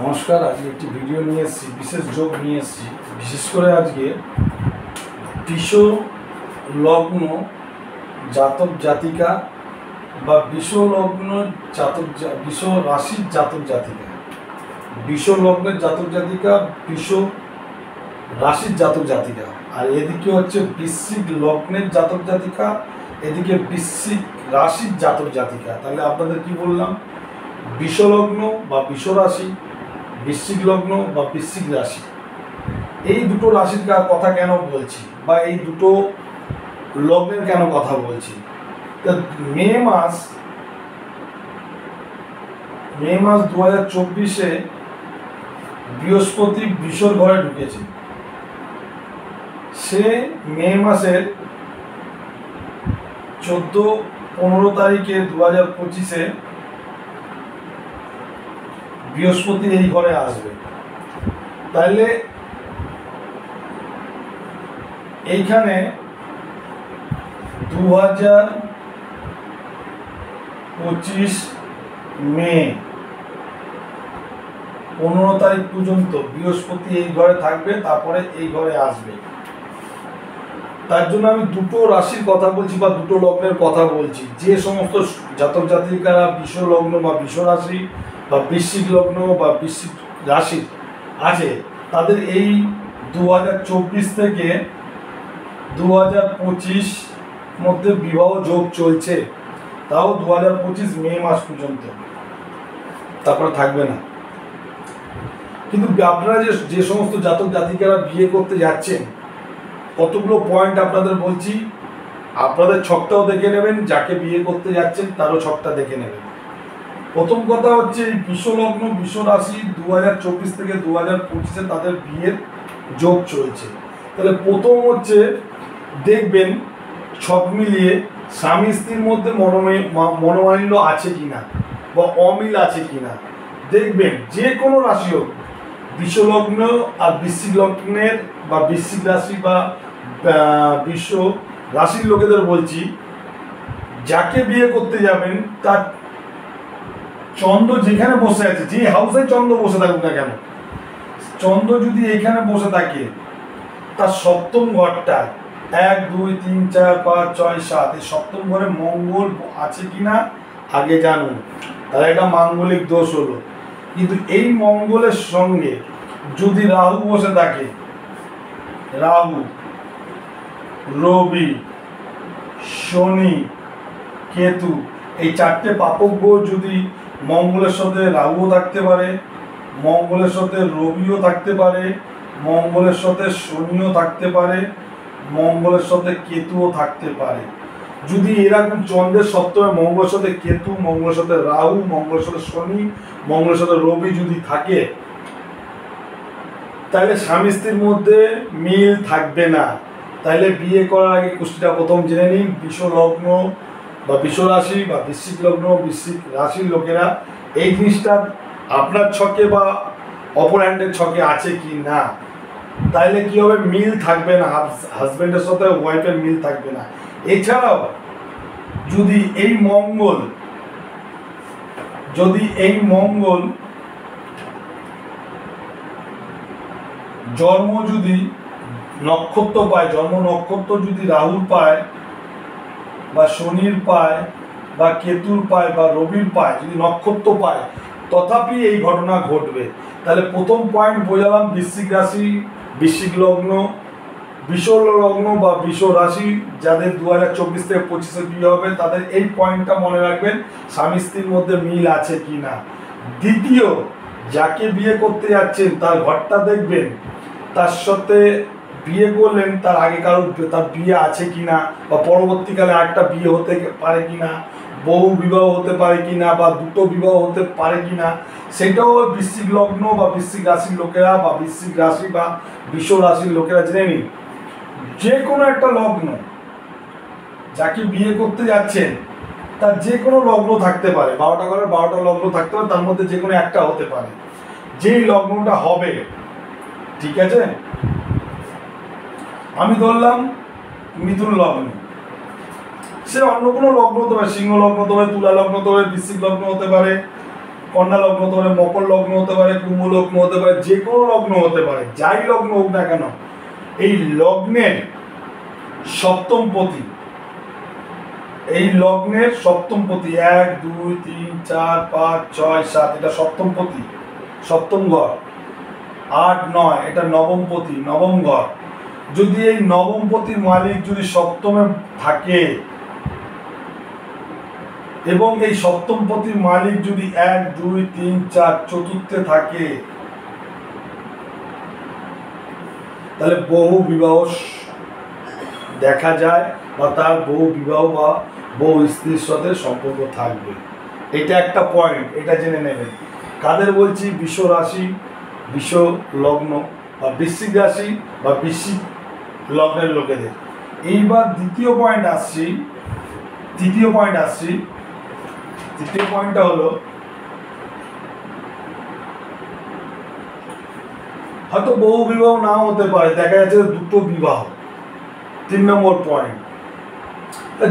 নমস্কার। আজকে একটি ভিডিও নিয়ে এসেছি, বিশেষ যোগ নিয়ে এসেছি। বিশেষ করে আজকে বৃষ লগ্ন জাতক জাতিকা বা বৃষ লগ্ন বৃষ রাশির জাতক জাতিকা, বৃষ লগ্নের জাতক জাতিকা, বৃষ রাশির জাতক জাতিকা, আর এদিকে হচ্ছে বৃশ্চিক লগ্নের জাতক জাতিকা, এদিকে বৃশ্চিক রাশির জাতক জাতিকা। তাহলে আপনাদের কি বললাম? বৃষ লগ্ন বা বৃষ রাশি, বৃশ্চিক লগ্ন বা বৃশ্চিক রাশি, এই দুটো রাশির কথা কেন বলছি বা এই দুটো লগ্নের কেন কথা বলছি? মে মাস 2024-এ বৃহস্পতি বৃষর ঘরে ঢুকেছে। সে মে মাসের 14-15 তারিখে 2025-এ বৃহস্পতি এই ঘরে আসবে। তাইলে এইখানে 2025 মে 15 তারিখ পর্যন্ত বৃহস্পতি এই ঘরে থাকবে, তারপরে এই ঘরে আসবে। তার জন্য আমি দুটো রাশির কথা বলছি বা দুটো লগ্নের কথা বলছি। যে সমস্ত জাতক জাতিকারা বৃষ লগ্ন বা বৃষ রাশি বা বৃশ্চিক লগ্ন বা বৃশ্চিক রাশি আছে, তাদের এই 2024 থেকে 2025 মধ্যে বিবাহ যোগ চলছে, তাও 2025 মে মাস পর্যন্ত, তারপরে থাকবে না। কিন্তু আপনারা যে সমস্ত জাতক জাতিকারা বিয়ে করতে যাচ্ছেন, কতগুলো পয়েন্ট আপনাদের বলছি। আপনাদের ছকটাও দেখে নেবেন, যাকে বিয়ে করতে যাচ্ছেন তারও ছকটা দেখে নেবেন। প্রথম কথা হচ্ছে বৃষ লগ্ন বৃষ রাশি 2024 থেকে 2025-এ তাদের বিয়ের যোগ চলছে। তাহলে প্রথম হচ্ছে দেখবেন ছক মিলিয়ে স্বামী স্ত্রীর মধ্যে মনোমালিন্য আছে কিনা বা অমিল আছে কিনা দেখবেন। যে কোনো রাশি হোক, বৃষ লগ্ন আর বৃশ্চিক লগ্নের বা বৃশ্চিক রাশি বা বৃষ রাশির লোকেদের বলছি, যাকে বিয়ে করতে যাবেন তার চন্দ্র যেখানে বসে আছে, যে হাউসে চন্দ্র বসে থাকুক না কেন, চন্দ্র যদি এখানে বসে থাকে, তার সপ্তম ঘরটা 1 2 3 4 5 6 7 এই সপ্তম ঘরে মঙ্গল আছে কিনা আগে জানুন, তাহলে একটা মাঙ্গলিক দোষ হলো। কিন্তু এই মঙ্গলের সঙ্গে যদি রাহু বসে থাকে, রাহু, রবি, শনি, কেতু, এই চারটে পাপক গ্রহ যদি মঙ্গলের সাথে রাহুও থাকতে পারে, মঙ্গলের সাথে রবিও থাকতে পারে, মঙ্গলের সাথে শনিও থাকতে পারে, মঙ্গলের সাথে কেতুও থাকতে পারে। যদি এরকম চন্দ্রের সপ্তমে মঙ্গলের সাথে কেতু, মঙ্গলের সাথে রাহু, মঙ্গলের সাথে শনি, মঙ্গলের সাথে রবি যদি থাকে, তাহলে স্বামী স্ত্রীর মধ্যে মিল থাকবে না। তাহলে বিয়ে করার আগে কুষ্টিটা প্রথম জেনে নিন, বৃষ লগ্ন বা বৃষ রাশি বা বৃশ্চিক লগ্ন বৃশ্চিক রাশির লোকেরা এই জিনিসটা আপনার ছকে বা অপর হ্যান্ডের ছকে আছে কি না। তাইলে কি হবে? মিল থাকবে না, হাজব্যান্ডের সাথে ওয়াইফের মিল থাকবে না। এছাড়াও যদি এই মঙ্গল জন্ম যদি নক্ষত্র পায়, জন্ম নক্ষত্র যদি রাহুর পায় বা শনির পায় বা কেতুর পায় বা রবির পায়, যদি নক্ষত্র পায়, তথাপি এই ঘটনা ঘটবে। তাহলে প্রথম পয়েন্ট বোঝালাম, বৃশ্চিক রাশি, বৃশ্চিক লগ্ন, বৃষ লগ্ন বা বৃষ রাশি যাদের 2024 থেকে 25-এ বিয়ে হবে, তাদের এই পয়েন্টটা মনে রাখবেন, স্বামী স্ত্রীর মধ্যে মিল আছে কি না। দ্বিতীয়, যাকে বিয়ে করতে যাচ্ছেন তার ঘরটা দেখবেন, তার সাথে বিয়ে করলেন তার আগে তার বিয়ে আছে কিনা বা পরবর্তীকালে আরেকটা বিয়ে হতে পারে কিনা, বহু বিবাহ হতে পারে কিনা বা দুটো বিবাহ হতে পারে কিনা, সেটাও বৃশ্চিক লগ্ন বা বৃশ্চিক রাশির লোকেরা বা বৃশ্চিক রাশি বা বৃষ রাশির লোকেরা জেনে নিন। যে কোনো একটা লগ্ন, যাকে বিয়ে করতে যাচ্ছেন তার যে কোনো লগ্ন থাকতে পারে, 12টা ঘরের 12টা লগ্ন থাকতে পারে, তার মধ্যে যে কোনো একটা হতে পারে। যেই লগ্নটা হবে, ঠিক আছে, আমি ধরলাম মিথুন লগ্ন, সে অন্য কোনো লগ্ন হতে পারে, সিংহ লগ্ন হতে পারে, তুলা লগ্ন হতে পারে, বৃশ্চিক লগ্ন হতে পারে, কন্যা লগ্ন হতে পারে, মকর লগ্ন হতে পারে, কুম্ভ লগ্ন হতে পারে, যে কোনো লগ্ন হতে পারে, যাই লগ্ন হোক না কেন, এই লগ্নের সপ্তমপতি, এই লগ্নের সপ্তমপতি 1 2 3 4 5 6 7 এটা সপ্তমপতি, সপ্তম ঘর। 8 9 এটা নবমপতি, নবম ঘর। যদি এই নবমপতির মালিক যদি সপ্তমে থাকে এবং এই সপ্তমপতির মালিক যদি 1 2 3 4 চতুর্থে থাকে, তাহলে বহু বিবাহ দেখা যায় বা তার বহু বিবাহ বা বহু স্ত্রীর সাথে সম্পর্ক থাকবে। এটা একটা পয়েন্ট, এটা জেনে নেবেন। কাদের বলছি? বৃষ রাশি, বৃষ লগ্ন বা বৃশ্চিক রাশি বা বৃশ্চিক লগ্নের লোকেদের। এইবার দ্বিতীয় পয়েন্ট আসছি, তৃতীয় পয়েন্টটা হলো হয়তো বহু বিবাহ নাও হতে পারে, দেখা যাচ্ছে দুটো বিবাহ। 3 নম্বর পয়েন্ট,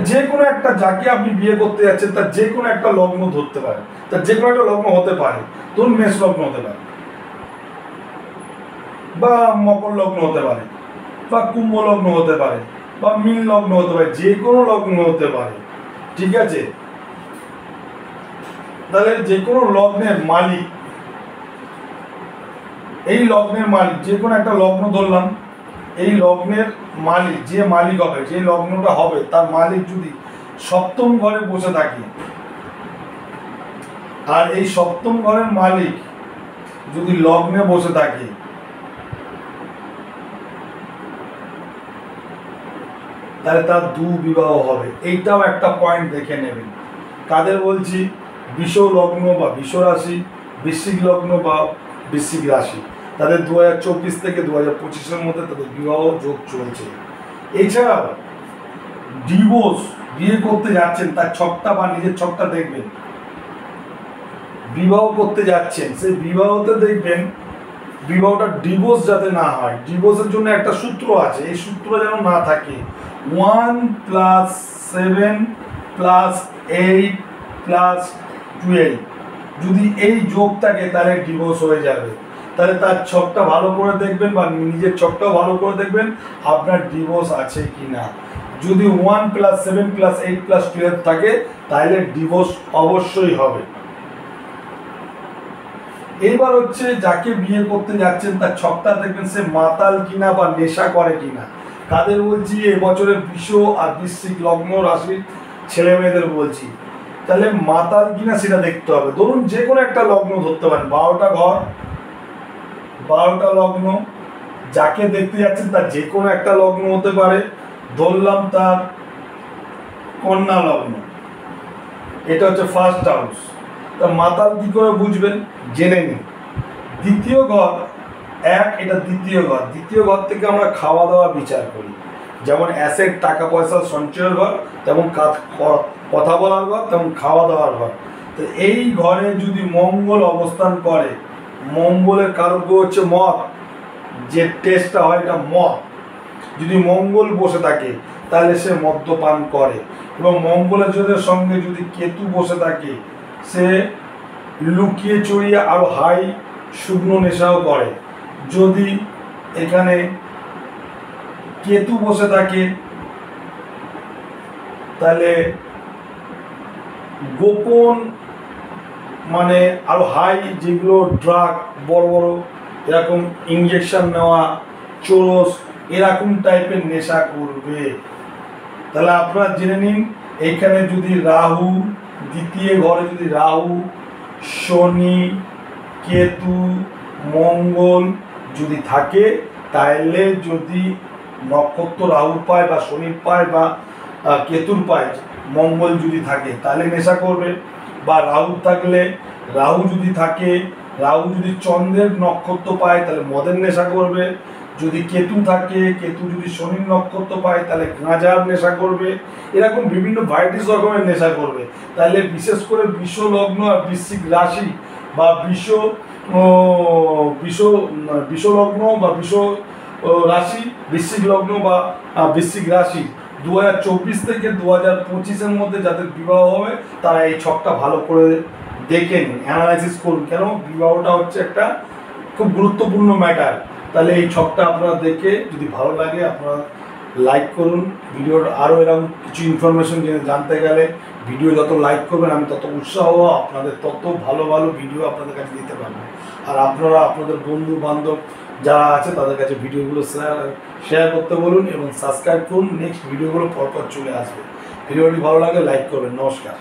যে কোনো একটা, যাকে আপনি বিয়ে করতে যাচ্ছেন তার যে কোনো একটা লগ্ন ধরতে পারে, তার যে কোনো একটা লগ্ন হতে পারে। ধরুন মেষ লগ্ন হতে পারে বা মকর লগ্ন হতে পারে বা কুম্ভ লগ্ন হতে পারে বা মীন লগ্ন হতে পারে, যে কোনো লগ্ন হতে পারে, ঠিক আছে? তাহলে যে কোনো লগ্নের মালিক, এই লগ্নের মালিক, যে কোনো একটা লগ্ন ধরলাম, এই লগ্নের মালিক, যে মালিক হবে, যে লগ্নটা হবে তার মালিক যদি সপ্তম ঘরে বসে থাকে, আর এই সপ্তম ঘরের মালিক যদি লগ্নে বসে থাকে, তাহলে তার বিবাহ হবে। এইটাও একটা পয়েন্ট দেখে নেবেন। কাদের বলছি? বৃষ লগ্ন বা বৃষ রাশি, বৃশ্চিক লগ্ন বা বৃশ্চিক রাশি, তাদের 2024 থেকে 2025-এর মধ্যে তাদের বিবাহ যোগ চলছে। এছাড়াও ডিভোর্স, বিয়ে করতে যাচ্ছেন তার ছকটা বা নিজের ছকটা দেখবেন। বিবাহ করতে যাচ্ছেন, সেই বিবাহতে দেখবেন বিবাহটা ডিভোর্স যাতে না হয়, ডিভোর্সের জন্য একটা সূত্র আছে, এই সূত্র যেন না থাকে। 1 + 7 + 8 + 12, যদি এই যোগ থাকে তাহলে ডিভোর্স হয়ে যাবে। তাহলে তার ছকটা ভালো করে দেখবেন বা নিজের ছকটাও ভালো করে দেখবেন আপনার ডিভোর্স আছে কি না। যদি 1 + 7 + 8 + 12 থাকে তাহলে ডিভোর্স অবশ্যই হবে। এইবার হচ্ছে যাকে বিয়ে করতে যাচ্ছেন তার ছকটা দেখবেন সে মাতাল কিনা বা নেশা করে কিনা। কাদের বলছি? এবছরের বৃষ আর বৃশ্চিক লগ্ন রাশির ছেলে মেয়েদের বলছি। তাহলে মাতাল কিনা সেটা দেখতে হবে। ধরুন যে কোনো একটা লগ্ন ধরতে পারেন, 12টা ঘর, 12টা লগ্ন, যাকে দেখতে যাচ্ছেন তার যে কোনো একটা লগ্ন হতে পারে। ধরলাম তার কন্যা লগ্ন, এটা হচ্ছে ফার্স্ট হাউস। তা মাতাল কি করে বুঝবেন? জেনে নিন। দ্বিতীয় ঘর 1, এটা দ্বিতীয় ঘর। দ্বিতীয় ঘর থেকে আমরা খাওয়া দাওয়া বিচার করি, যেমন অ্যাসেট, টাকা পয়সা সঞ্চয়ের ঘর, তেমন কথা বলার ঘর, তেমন খাওয়া দাওয়ার ঘর। তো এই ঘরে যদি মঙ্গল অবস্থান করে, মঙ্গলের কারক হচ্ছে মদ, যে টেস্টটা হয় এটা মদ। যদি মঙ্গল বসে থাকে তাহলে সে মদ্যপান করে, এবং মঙ্গলের সঙ্গে যদি কেতু বসে থাকে সে লুকিয়ে চড়িয়ে আরো হাই শুকনো নেশাও করে। যদি এখানে কেতু বসে থাকে তাহলে গোপন, মানে আরো হাই যেগুলো ড্রাগ, বড় বড় এরকম ইঞ্জেকশন নেওয়া, চোরস, এরকম টাইপের নেশা করবে। তাহলে আপনারা জেনে নিন, এইখানে যদি রাহু, দ্বিতীয় ঘরে যদি রাহু, শনি, কেতু, মঙ্গল যদি থাকে, তাহলে যদি নক্ষত্র রাহুর পায় বা শনির পায় বা কেতুর পায়, মঙ্গল যদি থাকে তাহলে নেশা করবে। বা রাহু থাকলে, রাহু যদি থাকে, রাহু যদি চন্দ্রের নক্ষত্র পায় তাহলে মদের নেশা করবে। যদি কেতু থাকে, কেতু যদি শনির নক্ষত্র পায় তাহলে গাঁজার নেশা করবে। এরকম বিভিন্ন ভ্যারাইটিস রকমের নেশা করবে। তাহলে বিশেষ করে বৃষ লগ্ন আর বৃশ্চিক রাশি বা বৃষ লগ্ন বা বৃষ রাশি, বৃশ্চিক লগ্ন বা বৃশ্চিক রাশি 2024 থেকে 2025-এর মধ্যে যাদের বিবাহ হবে তারা এই ছকটা ভালো করে দেখে নিন, অ্যানালাইসিস করুন, কেন বিবাহটা হচ্ছে একটা খুব গুরুত্বপূর্ণ ম্যাটার। তাহলে এই ছকটা আপনারা দেখে যদি ভালো লাগে আপনারা লাইক করুন ভিডিওর। আরও এরকম কিছু ইনফরমেশন জানতে গেলে ভিডিও যত লাইক করবেন আমি তত উৎসাহ আপনাদের তত ভালো ভালো ভিডিও আপনাদের কাছে দিতে পারবো। আর আপনারা আপনাদের বন্ধু বান্ধব যারা আছে তাদের কাছে ভিডিওগুলো শেয়ার করতে বলুন এবং সাবস্ক্রাইব করুন। নেক্সট ভিডিওগুলো পরপর চলে আসবে। ভিডিওটি ভালো লাগে লাইক করবেন। নমস্কার।